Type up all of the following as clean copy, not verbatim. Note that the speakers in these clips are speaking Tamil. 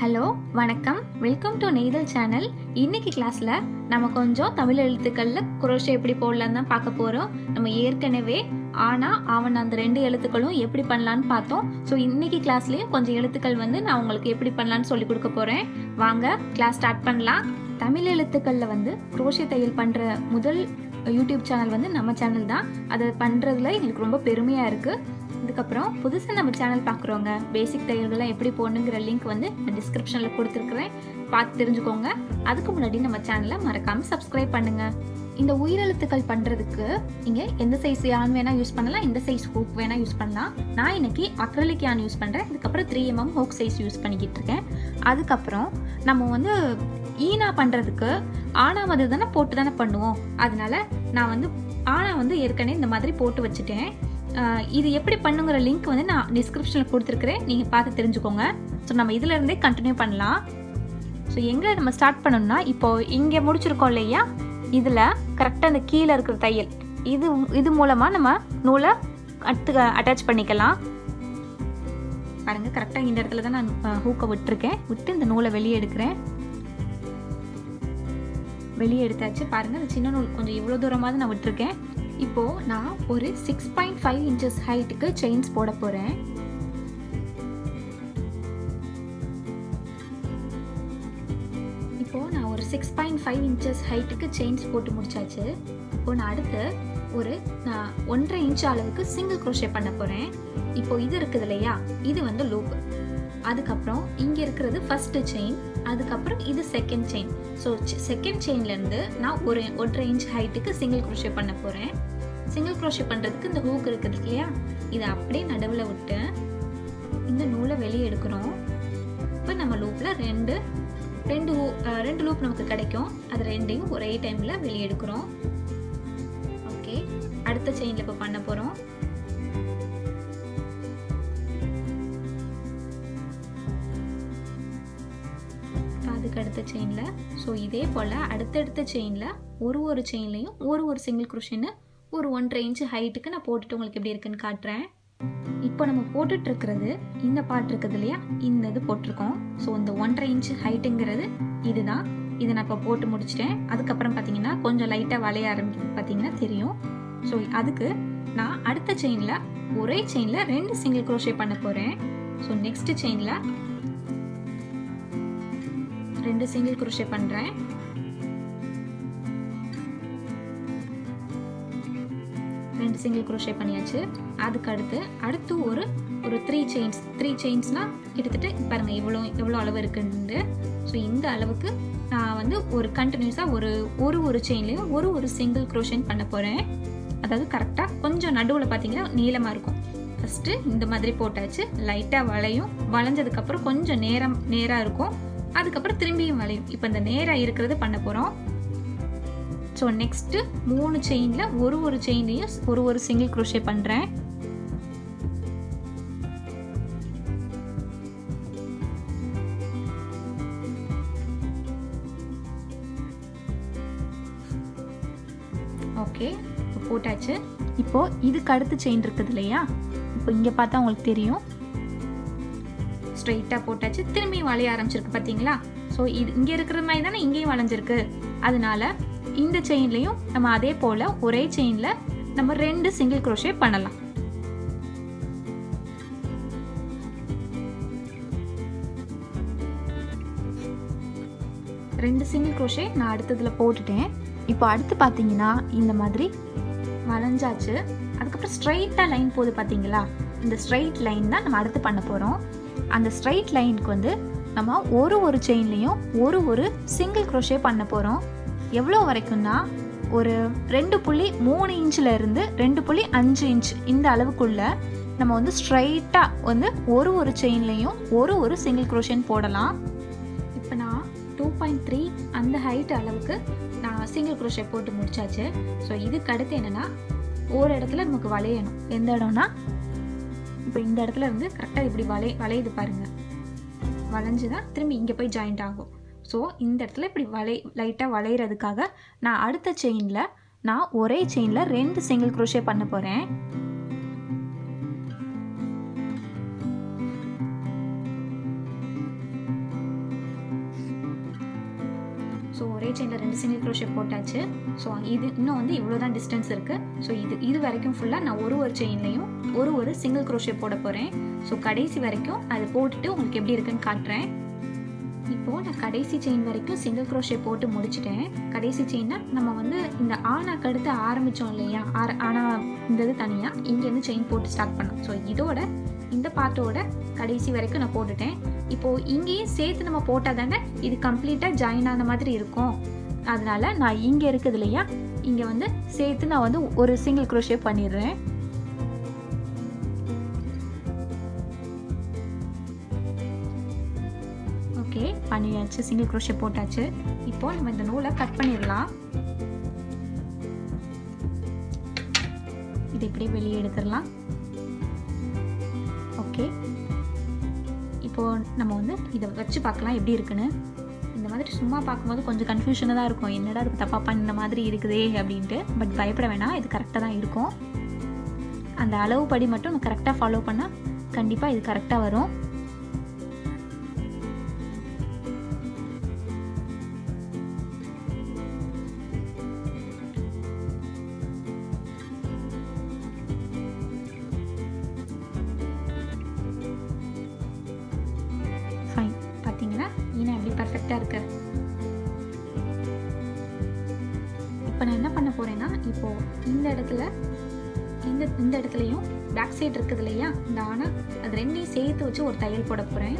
ஹலோ வணக்கம், வெல்கம் டு நெய்தல் சேனல். இன்னைக்கு கிளாஸில் நம்ம கொஞ்சம் தமிழ் எழுத்துக்களில் குரோஷே எப்படி போடலான்னு தான் பார்க்க போகிறோம். நம்ம ஏற்கனவே ஆனா அவன் அந்த 2 எழுத்துக்களும் எப்படி பண்ணலான்னு பார்த்தோம். ஸோ இன்னைக்கு கிளாஸ்லேயும் கொஞ்சம் எழுத்துக்கள் நான் உங்களுக்கு எப்படி பண்ணலான்னு சொல்லி கொடுக்க போகிறேன். வாங்க கிளாஸ் ஸ்டார்ட் பண்ணலாம். தமிழ் எழுத்துக்களில் குரோஷே தையல் பண்ணுற முதல் யூடியூப் சேனல் நம்ம சேனல் தான். அதை பண்ணுறதுல எங்களுக்கு ரொம்ப பெருமையாக இருக்குது. இதுக்கப்புறம் புதுசாக நம்ம சேனல் பார்க்குறோங்க, பேசிக் தையல்கள்லாம் எப்படி போடணுங்கிற லிங்க் நான் டிஸ்கிரிப்ஷனில் கொடுத்துருக்குறேன், பார்த்து தெரிஞ்சுக்கோங்க. அதுக்கு முன்னாடி நம்ம சேனலை மறக்காமல் சப்ஸ்கிரைப் பண்ணுங்கள். இந்த உயிரெழுத்துக்கள் பண்ணுறதுக்கு நீங்கள் எந்த சைஸ் யான் வேணால் யூஸ் பண்ணலாம், எந்த சைஸ் ஹூக் வேணால் யூஸ் பண்ணலாம். நான் இன்னைக்கு acrylic யான் யூஸ் பண்ணுறேன். இதுக்கப்புறம் 3mm ஹூக் சைஸ் யூஸ் பண்ணிக்கிட்டு இருக்கேன். அதுக்கப்புறம் நம்ம ஈனா பண்ணுறதுக்கு ஆனா தானே போட்டு தானே பண்ணுவோம். அதனால நான் ஆனா ஏற்கனவே இந்த மாதிரி போட்டு வச்சுட்டேன். இது எப்படி பண்ணுங்கிற லிங்க் நான் டிஸ்கிரிப்ஷனில் கொடுத்துருக்குறேன், நீங்கள் பார்த்து தெரிஞ்சுக்கோங்க. ஸோ நம்ம இதில் இருந்தே கண்டினியூ பண்ணலாம். ஸோ எங்கே நம்ம ஸ்டார்ட் பண்ணோம்னா, இப்போது இங்கே முடிச்சிருக்கோம் இல்லையா, இதில் கரெக்டாக அந்த கீழே இருக்கிற தையல் இது மூலமாக நம்ம நூலை அட்டாச் பண்ணிக்கலாம். பாருங்கள், கரெக்டாக இந்த இடத்துல தான் நான் ஹூக்கை விட்டு இந்த நூலை வெளியே எடுக்கிறேன். வெளியே எடுத்தாச்சு. பாருங்கள், அந்த சின்ன நூல் கொஞ்சம் இவ்வளோ தூரமாக நான் விட்டுருக்கேன். இப்போது நான் ஒரு 6.5 inches ஹைட்டுக்கு செயின்ஸ் போட போகிறேன். இப்போது நான் ஒரு 6.5 inches ஹைட்டுக்கு செயின்ஸ் போட்டு முடிச்சாச்சு. இப்போது நான் அடுத்து ஒரு 1.5 inch அளவுக்கு சிங்கிள் க்ரோஷே பண்ண போகிறேன். இப்போது இது இருக்குது இல்லையா, இது லூப். அதுக்கப்புறம் இங்கே இருக்கிறது ஃபஸ்ட்டு செயின், அதுக்கப்புறம் இது செகண்ட் செயின். ஸோ செகண்ட் செயின்லேருந்து நான் ஒரு 1.5 inch ஹைட்டுக்கு சிங்கிள் க்ரோஷே பண்ண போகிறேன். சிங்கிள் க்ரோஷே பண்ணுறதுக்கு இந்த ஹூக் இருக்குது இல்லையா, இதை அப்படியே நடுவில் விட்டு இந்த நூலை வெளியே எடுக்கிறோம். இப்போ நம்ம லூப்பில் ரெண்டு லூப் நமக்கு கிடைக்கும். அது ரெண்டையும் ஒரே டைமில் வெளியே எடுக்கிறோம். ஓகே, அடுத்த செயினில் இப்போ பண்ண போகிறோம். அதுக்கு அடுத்த செயினில், ஸோ இதே போல் அடுத்தடுத்த செயினில் ஒரு செயின்லையும் ஒரு சிங்கிள் க்ரோஷேன்னு ஒரு 1.5 inch ஹைட்டுக்கு நான் போட்டுட்டு உங்களுக்கு எப்படி இருக்குன்னு காட்டுறேன். இப்போ நம்ம போட்டுட்டு இருக்கிறது இந்த பார்ட் இருக்குது இல்லையா, இந்த இது போட்டிருக்கோம். ஸோ இந்த 1.5 inch ஹைட்டுங்கிறது இதுதான். இதை நான் இப்போ போட்டு முடிச்சிட்டேன். அதுக்கப்புறம் பார்த்தீங்கன்னா கொஞ்சம் லைட்டாக வளைய ஆரம்பிக்கும், பார்த்தீங்கன்னா தெரியும். ஸோ அதுக்கு நான் அடுத்த செயினில் ஒரே செயினில் 2 சிங்கிள் க்ரோஷே பண்ண போகிறேன். ஸோ நெக்ஸ்ட் செயினில் 2 சிங்கிள் க்ரோஷே பண்ணுறேன். சிங்கிள் க்ரோஷே பண்ணியாச்சு. அதுக்கு அடுத்து ஒரு 3 செயின்ஸ்னா கிட்டத்தட்ட பாருங்க எவ்வளோ அளவு இருக்குன்னு. ஸோ இந்த அளவுக்கு நான் ஒரு கண்டினியூஸாக ஒரு செயின்லையும் ஒரு சிங்கிள் க்ரோஷேன் பண்ண போகிறேன். அதாவது கரெக்டாக கொஞ்சம் நடுவில் பார்த்தீங்கன்னா நீளமாக இருக்கும். ஃபஸ்ட்டு இந்த மாதிரி போட்டாச்சு, லைட்டாக வளைஞ்சதுக்கப்புறம் கொஞ்சம் நேராக இருக்கும். அதுக்கப்புறம் திரும்பியும் வளையும். இப்போ இந்த நேராக இருக்கிறது பண்ண போகிறோம். ஸோ நெக்ஸ்ட்டு 3 செயினில் ஒரு செயின்லையும் ஒரு சிங்கிள் க்ரோஷே பண்ணுறேன். ஓகே, இப்போ போட்டாச்சு. இப்போது இதுக்கு அடுத்து செயின் இருக்குது இல்லையா, இப்போ இங்கே பார்த்தா உங்களுக்கு தெரியும், ஸ்ட்ரெயிட்டாக போட்டாச்சு. திரும்பி வளைய ஆரம்பிச்சிருக்கு பார்த்தீங்களா. ஸோ இது இங்கே இருக்கிற மாதிரி தானே இங்கேயும் வளைஞ்சிருக்கு. அதனால இந்த செயின்லையும் நம்ம அதே போல் ஒரே செயினில் நம்ம 2 சிங்கிள் க்ரோஷே பண்ணலாம். ரெண்டு சிங்கிள் க்ரோஷே நான் அடுத்ததில் போட்டுட்டேன். இப்போ அடுத்து பார்த்தீங்கன்னா இந்த மாதிரி வளைஞ்சாச்சு. அதுக்கப்புறம் ஸ்ட்ரைட்டாக லைன் போகுது பார்த்தீங்களா, இந்த ஸ்ட்ரைட் லைன் தான் நம்ம அடுத்து பண்ண போகிறோம். அந்த ஸ்ட்ரைட் லைனுக்கு நம்ம ஒரு செயின்லையும் ஒரு சிங்கிள் க்ரோஷே பண்ண போகிறோம். எவ்வளோ வரைக்கும்னா ஒரு 2.3 inchல இருந்து 2.5 inch இந்த அளவுக்குள்ள நம்ம ஸ்ட்ரைட்டாக ஒரு செயின்லையும் ஒரு சிங்கிள் க்ரோஷேன் போடலாம். இப்போ நான் 2.3 அந்த ஹைட் அளவுக்கு நான் சிங்கிள் க்ரோஷே போட்டு முடிச்சாச்சு. ஸோ இதுக்கு அடுத்து என்னென்னா, ஒரு இடத்துல நமக்கு வளையணும். எந்த இடம்னா, இப்போ இந்த இடத்துல இருந்து கரெக்டாக இப்படி வளையுது பாருங்கள், வளைஞ்சு தான் திரும்பி இங்கே போய் ஜாயிண்ட் ஆகும். ஸோ இந்த இடத்துல இப்படி லைட்டாக வளையிறதுக்காக நான் அடுத்த செயினில் ஒரே செயினில் 2 சிங்கிள் க்ரோஷே பண்ண போகிறேன். ஒரே செயினில் 2 சிங்கிள் க்ரோஷே போட்டாச்சு. ஸோ இது இன்னும் வந்து இவ்வளோ தான் டிஸ்டன்ஸ் இருக்குது. ஸோ இது வரைக்கும் ஃபுல்லாக நான் ஒரு செயின்லையும் ஒரு சிங்கிள் க்ரோஷே போட போகிறேன். ஸோ கடைசி வரைக்கும் அதை போட்டுட்டு உங்களுக்கு எப்படி இருக்குன்னு காட்டுறேன். இப்போது நான் கடைசி செயின் வரைக்கும் சிங்கிள் க்ரோஷே போட்டு முடிச்சிட்டேன். கடைசி செயினை நம்ம வந்து இந்த ஆனாக்கு அடுத்து ஆரம்பித்தோம் இல்லையா, ஆனால் இந்த இது தனியாக இங்கேருந்து செயின் போட்டு ஸ்டார்ட் பண்ணோம். ஸோ இதோட இந்த பார்ட்டோட கடைசி வரைக்கும் நான் போட்டுட்டேன். இப்போது இங்கேயும் சேர்த்து நம்ம போட்டால் தானே இது கம்ப்ளீட்டாக ஜாயின் ஆன மாதிரி இருக்கும். அதனால நான் இங்கே இருக்குது இல்லையா, இங்கே வந்து சேர்த்து நான் வந்து ஒரு சிங்கிள் க்ரோஷே பண்ணிடுறேன். ஓகே, பண்ணியாச்சு, சிங்கிள் க்ரோஷே போட்டாச்சு. இப்போது நம்ம இந்த நூலை கட் பண்ணிடலாம். இதை இப்படியே வெளியே எடுத்துடலாம். ஓகே, இப்போது நம்ம வந்து இதை வச்சு பார்க்கலாம் எப்படி இருக்குன்னு. இந்த மாதிரி சும்மா பார்க்கும்போது கொஞ்சம் கன்ஃபியூஷனாக தான் இருக்கும், என்னடா அதுக்கு தப்பாப்பா இந்த மாதிரி இருக்குதே அப்படின்ட்டு. பட் பயப்பட வேணாம், இது கரெக்டாக தான் இருக்கும். அந்த அளவு படி மட்டும் நம்ம கரெக்டாக ஃபாலோ பண்ணால் கண்டிப்பாக இது கரெக்டாக வரும். பர்ஃபெக்டாக இருக்கு. இப்போ நான் என்ன பண்ண போறேன்னா, இப்போ இந்த இடத்துலையும் பேக் சைடு இருக்குது இல்லையா, இந்த ஆனா அது ரெண்டையும் சேர்த்து வச்சு ஒரு தையல் போட போகிறேன்.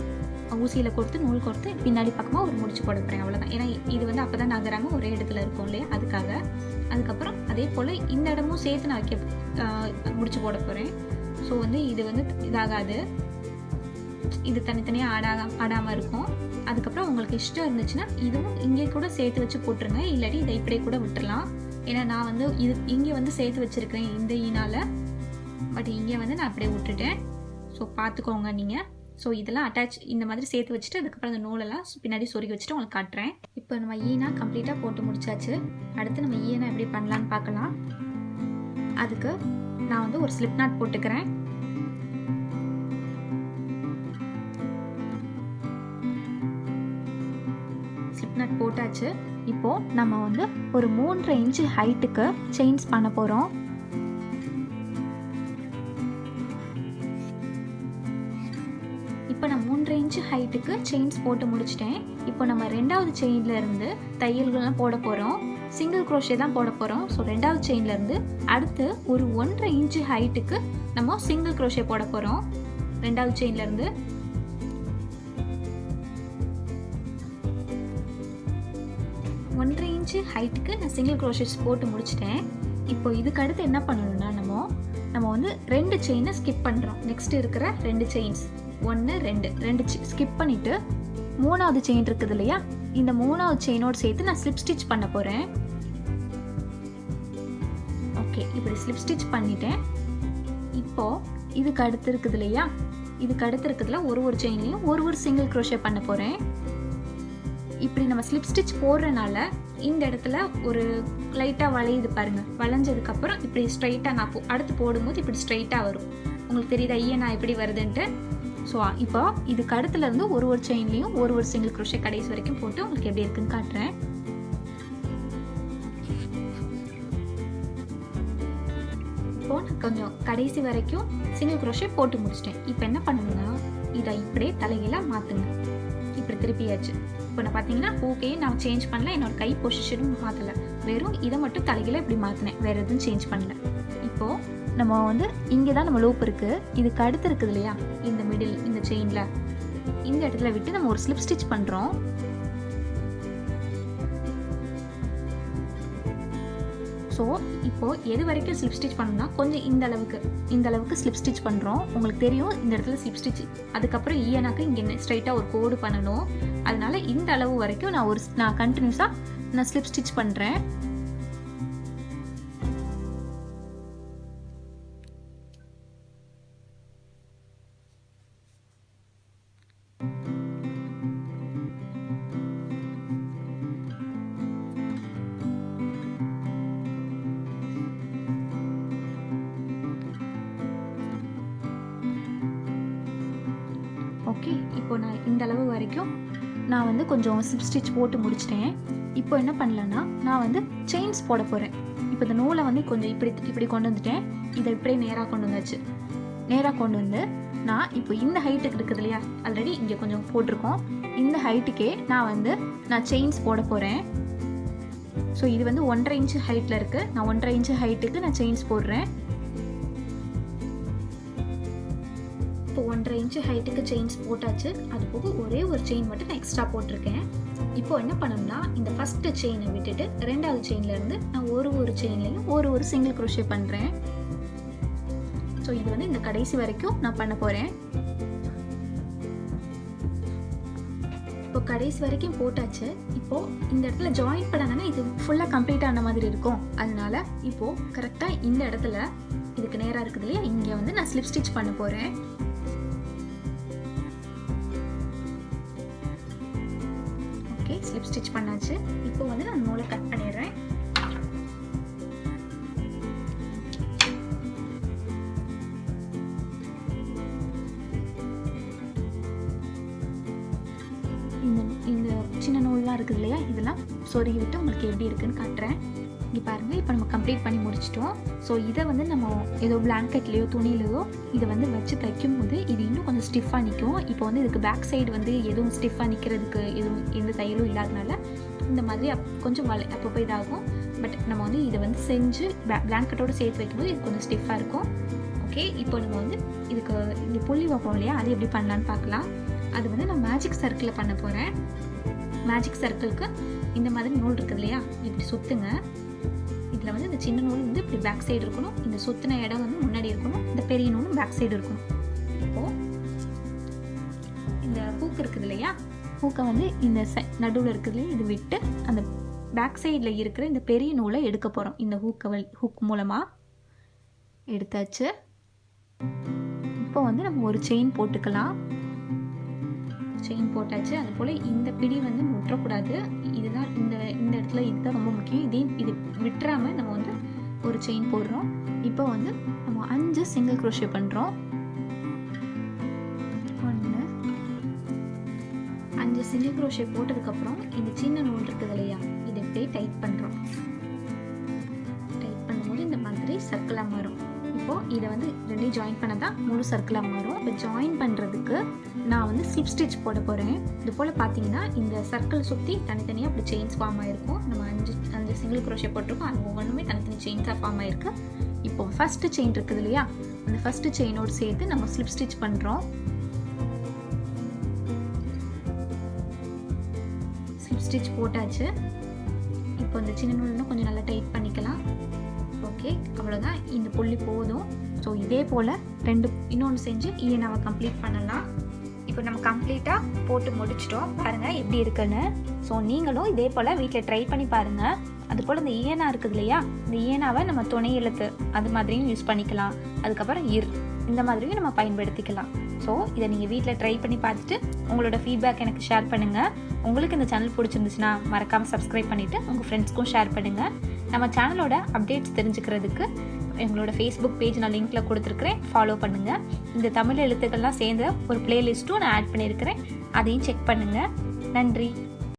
ஊசியில் கொடுத்து நூல் கொடுத்து பின்னாடி பக்கமாக ஒரு முடிச்சு போட போகிறேன். அவ்வளோதான். ஏன்னா இது வந்து அப்போ தான் நகராமல் ஒரே இடத்துல இருக்கும் இல்லையா, அதுக்காக. அதுக்கப்புறம் அதே போல் இந்த இடமும் சேர்த்து நான் முடிச்சு போட போகிறேன். ஸோ வந்து இது வந்து இதாகாது, இது தனித்தனியாக ஆடாமல் இருக்கும். அதுக்கப்புறம் உங்களுக்கு இஷ்டம் இருந்துச்சுன்னா இதுவும் இங்கே கூட சேர்த்து வச்சு போட்டுருங்க, இல்லாட்டி இதை இப்படியே கூட விட்டுடலாம். ஏன்னா நான் வந்து இது இங்கே வந்து சேர்த்து வச்சுருக்கேன் இந்த ஈனால், பட் இங்கே வந்து நான் அப்படியே விட்டுட்டேன். ஸோ பார்த்துக்கோங்க நீங்கள். ஸோ இதெல்லாம் அட்டாச் இந்த மாதிரி சேர்த்து வச்சுட்டு அதுக்கப்புறம் அந்த நூலெல்லாம் பின்னாடி சொருகி வச்சுட்டு உங்களுக்கு காட்டுறேன். இப்போ நம்ம ஈனா கம்ப்ளீட்டாக போட்டு முடிச்சாச்சு. அடுத்து நம்ம ஈனா எப்படி பண்ணலான்னு பார்க்கலாம். அதுக்கு நான் வந்து ஒரு ஸ்லிப் நாட் போட்டுக்கிறேன். நட் போட்டாச்சு. இப்போ நம்ம வந்து ஒரு 3.5 இன்ச்சு ஹைட்டுக்கு செயின்ஸ் பண்ண போறோம். இப்போ நான் 3.5 இன்ச்சு ஹைட்டுக்கு செயின்ஸ் போட்டு முடிச்சிட்டேன். இப்போ நம்ம ரெண்டாவது செயின்ல இருந்து தையல்கள்லாம் போட போறோம். சிங்கிள் க்ரோஷே தான் போட போறோம். ஸோ ரெண்டாவது செயின்ல இருந்து அடுத்து ஒரு 1.5 இன்ச்சு ஹைட்டுக்கு நம்ம சிங்கிள் க்ரோஷே போட போறோம். ரெண்டாவது செயின்ல இருந்து 1.5 இன்ச்சு ஹைட்டுக்கு நான் சிங்கிள் க்ரோஷேஸ் போட்டு முடிச்சிட்டேன். இப்போ இதுக்கு அடுத்து என்ன பண்ணணும்னா, நம்ம வந்து 2 செயினை ஸ்கிப் பண்ணுறோம். நெக்ஸ்ட் இருக்கிற 2 செயின்ஸ் 1 2 ஸ்கிப் பண்ணிவிட்டு 3வது செயின் இருக்குது இல்லையா, இந்த 3வது செயினோடு சேர்த்து நான் ஸ்லிப் ஸ்டிச் பண்ண போகிறேன். ஓகே, இப்படி ஸ்லிப் ஸ்டிச் பண்ணிட்டேன். இப்போது இதுக்கு அடுத்து இருக்குது இல்லையா, இதுக்கு அடுத்து இருக்கிறதுல ஒரு செயின்லையும் ஒரு சிங்கிள் க்ரோஷே பண்ண போகிறேன். இப்படி நம்ம ஸ்லிப் ஸ்டிச் போடுறனால இந்த இடத்துல ஒரு லைட்டாக வளையுது பாருங்கள். வளைஞ்சதுக்கப்புறம் இப்படி ஸ்ட்ரைட்டாக நான் அடுத்து போடும்போது இப்படி ஸ்ட்ரைட்டாக வரும். உங்களுக்கு தெரியுதா நான் எப்படி வருதுன்ட்டு. ஸோ இப்போ இதுக்கு அடுத்துலேருந்து ஒரு செயின்லேயும் ஒரு சிங்கிள் க்ரோஷே கடைசி வரைக்கும் போட்டு உங்களுக்கு எப்படி இருக்குன்னு காட்டுறேன். இப்போது நான் கொஞ்சம் கடைசி வரைக்கும் சிங்கிள் க்ரோஷே போட்டு முடிச்சிட்டேன். இப்போ என்ன பண்ணணும்னா, இதை இப்படியே தலைகீழாக மாற்றுங்க. இப்படி திருப்பியாச்சு. இப்போ நான் பார்த்தீங்கன்னா ஓகே, நான் சேஞ்ச் பண்ணல, என்னோட கை பொசிஷனும் மாற்றலை, வெறும் இதை மட்டும் தலைகீழ இப்படி மாற்றினேன், வேறு எதுவும் சேஞ்ச் பண்ணல. இப்போது நம்ம வந்து இங்கே தான் நம்ம லூப் இருக்குது, இதுக்கு அடுத்து இருக்குது இல்லையா, இந்த மிடில் இந்த செயினில் இந்த இடத்துல விட்டு நம்ம ஒரு ஸ்லிப் ஸ்டிச் பண்ணுறோம். ஸோ இப்போது எது வரைக்கும் ஸ்லிப் ஸ்டிச் பண்ணணும்னா, கொஞ்சம் இந்த அளவுக்கு ஸ்லிப் ஸ்டிச் பண்ணுறோம். உங்களுக்கு தெரியும் இந்த இடத்துல ஸ்லிப் ஸ்டிச், அதுக்கப்புறம் ஈயனாக்கு இங்கே ஸ்ட்ரைட்டாக ஒரு கோடு பண்ணணும். அதனால இந்த அளவு வரைக்கும் நான் கண்டினியூஸாக ஸ்லிப் ஸ்டிச் பண்ணுறேன். ஓகே, இப்போ நான் இந்த அளவு வரைக்கும் நான் வந்து கொஞ்சம் ஸ்லிப் ஸ்டிச் போட்டு முடிச்சிட்டேன். இப்போ என்ன பண்ணலன்னா நான் வந்து செயின்ஸ் போட போகிறேன். இப்போ இந்த நூலை வந்து கொஞ்சம் இப்படி கொண்டு வந்துட்டேன். இதை இப்படியே நேராக கொண்டு வந்தாச்சு. நேராக கொண்டு வந்து நான் இப்போ இந்த ஹைட்டுக்கு இருக்குது இல்லையா, ஆல்ரெடி இங்கே கொஞ்சம் போட்டிருக்கோம். இந்த ஹைட்டுக்கே நான் செயின்ஸ் போட போகிறேன். ஸோ இது வந்து 1.5 இன்ச்சு ஹைட்டில் இருக்குது. நான் 1.5 இன்ச்சு ஹைட்டுக்கு நான் செயின்ஸ் போடுறேன். இப்போ 1.5 இன்ச்சு ஹைட்டுக்கு செயின்ஸ் போட்டாச்சு. அது போக ஒரே ஒரு செயின் மட்டும் நான் எக்ஸ்ட்ரா போட்டிருக்கேன். இப்போ என்ன பண்ணணும்னா இந்த ஃபஸ்ட்டு செயினை விட்டுட்டு 2வது செயின்லேருந்து நான் ஒரு செயின்லையும் ஒரு சிங்கிள் க்ரோஷே பண்ணுறேன். ஸோ இது வந்து இந்த கடைசி வரைக்கும் நான் பண்ண போகிறேன். இப்போ கடைசி வரைக்கும் போட்டாச்சு. இப்போது இந்த இடத்துல ஜாயின் பண்ணாங்கன்னா இது ஃபுல்லாக கம்ப்ளீட் ஆன மாதிரி இருக்கும். அதனால இப்போது கரெக்டாக இந்த இடத்துல இதுக்கு நேராக இருக்குது இல்லையா, இங்கே வந்து நான் ஸ்லிப் ஸ்டிச் பண்ண போகிறேன். ஓகே, ஸ்லிப் ஸ்டிச் பண்ணாச்சு. இப்போ வந்து நான் நூலை கட் பண்ணிடுறேன். இந்த சின்ன நூல்லாம் இருக்குது இல்லையா, இதெல்லாம் சொருகி விட்டு உங்களுக்கு எப்படி இருக்குன்னு காட்டுறேன். இங்கே பாருங்கள், இப்போ நம்ம கம்ப்ளீட் பண்ணி முடிச்சிட்டோம். ஸோ இதை வந்து நம்ம ஏதோ பிளாங்கெட்லேயோ துணியிலையோ இதை வந்து வச்சு தைக்கும் போது இது இன்னும் கொஞ்சம் ஸ்டிஃபாக நிற்கும். இப்போ வந்து இதுக்கு பேக் சைடு வந்து எதுவும் ஸ்டிஃபாக நிற்கிறதுக்கு எந்த தையலும் இல்லாதனால இந்த மாதிரி கொஞ்சம் அப்பப்போ இதாகும். பட் நம்ம வந்து இதை வந்து செஞ்சு பிளாங்கெட்டோடு சேர்த்து வைக்கும்போது இது கொஞ்சம் ஸ்டிஃபாக இருக்கும். ஓகே, இப்போ நம்ம வந்து இதுக்கு இந்த புள்ளி வைப்போம் இல்லையா, அது எப்படி பண்ணலான்னு பார்க்கலாம். அது வந்து நான் மேஜிக் சர்க்கிளில் பண்ண போகிறேன். மேஜிக் சர்க்கிளுக்கு இந்த மாதிரி நூல் இருக்குது இல்லையா, இப்படி சுற்றுங்க. இதில் வந்து இந்த சின்ன நூல் வந்து இப்படி பேக் சைடு இருக்கணும். இந்த சுற்றின இடம் வந்து முன்னாடி இருக்கணும். இந்த பெரிய நூலும் பேக் சைடு இருக்கணும். இப்போது இந்த ஹூக் இருக்குது இல்லையா, ஹூக்கை வந்து இந்த நடுவில் இருக்குது இல்லையா, இது விட்டு அந்த பேக் சைடில் இருக்கிற இந்த பெரிய நூலை எடுக்க போகிறோம். இந்த ஹூக் மூலமாக எடுத்தாச்சு. இப்போ வந்து நம்ம ஒரு செயின் போட்டுக்கலாம். செயின் போட்டாச்சு. அது போல் இந்த பிடி வந்து விட்டுறக்கூடாது. இதுதான் இந்த இடத்துல இதுதான் ரொம்ப முக்கியம். இது விட்டுறாமல் நம்ம வந்து ஒரு செயின் போடுறோம். இப்போ வந்து நம்ம 5 சிங்கிள் க்ரோஷே பண்ணுறோம். 1 5 சிங்கிள் க்ரோஷே போட்டதுக்கப்புறம் இந்த சின்ன நூல் இருக்குது இல்லையா, இதை இப்படியே டைட் பண்ணுறோம். டைட் பண்ணும்போது இந்த மாதிரி சர்க்கிளாக மாறும். இப்போது இதை வந்து ரெண்டையும் ஜாயின் பண்ண தான் முழு சர்க்கிளாக மாறும். இப்போ ஜாயின் பண்ணுறதுக்கு நான் வந்து ஸ்லிப் ஸ்டிச் போட போகிறேன். இது போல் பார்த்தீங்கன்னா இந்த சர்க்கிள் சுற்றி தனித்தனியாக அப்படி செயின்ஸ் ஃபார்ம் ஆகிருக்கும். நம்ம 5 சிங்கிள் க்ரோஷே போட்டிருக்கோம். அது ஒவ்வொன்றுமே தனித்தனி செயின்ஸாக ஃபார்ம் ஆகிருக்கு. இப்போ ஃபஸ்ட்டு செயின் இருக்குது இல்லையா, அந்த ஃபஸ்ட்டு செயினோடு சேர்த்து நம்ம ஸ்லிப் ஸ்டிச் பண்ணுறோம். ஸ்லிப் ஸ்டிச் போட்டாச்சு. இப்போ இந்த சின்ன நூல்னா கொஞ்சம் நல்லா டைட் பண்ணிக்கலாம். ஓகே, அவ்வளோதான். இந்த புள்ளி போதும். ஸோ இதே போல் இன்னொன்று செஞ்சு ஈயனாவை கம்ப்ளீட் பண்ணலாம். இப்போ நம்ம கம்ப்ளீட்டாக போட்டு முடிச்சிட்டோம். பாருங்கள் எப்படி இருக்குன்னு. ஸோ நீங்களும் இதே போல் வீட்டில் ட்ரை பண்ணி பாருங்கள். அதுபோல் இந்த ஈயனா இருக்குது இல்லையா, இந்த ஈயனாவை நம்ம துணை எழுத்து அது மாதிரியும் யூஸ் பண்ணிக்கலாம். அதுக்கப்புறம் இந்த மாதிரியும் நம்ம பயன்படுத்திக்கலாம். ஸோ இதை நீங்கள் வீட்டில் ட்ரை பண்ணி பார்த்துட்டு உங்களோட ஃபீட்பேக் எனக்கு ஷேர் பண்ணுங்கள். உங்களுக்கு இந்த சேனல் பிடிச்சிருந்துச்சுன்னா மறக்காமல் சப்ஸ்கிரைப் பண்ணிவிட்டு உங்கள் ஃப்ரெண்ட்ஸ்க்கும் ஷேர் பண்ணுங்கள். நம்ம சேனலோட அப்டேட்ஸ் தெரிஞ்சுக்கிறதுக்கு எங்களோட ஃபேஸ்புக் பேஜ் நான் லிங்க்கில் கொடுத்துருக்குறேன், ஃபாலோ பண்ணுங்கள். இந்த தமிழ் எழுத்துக்கள்லாம் சேர்ந்த ஒரு பிளேலிஸ்ட்டும் நான் ஆட் பண்ணியிருக்கிறேன், அதையும் செக் பண்ணுங்கள். நன்றி.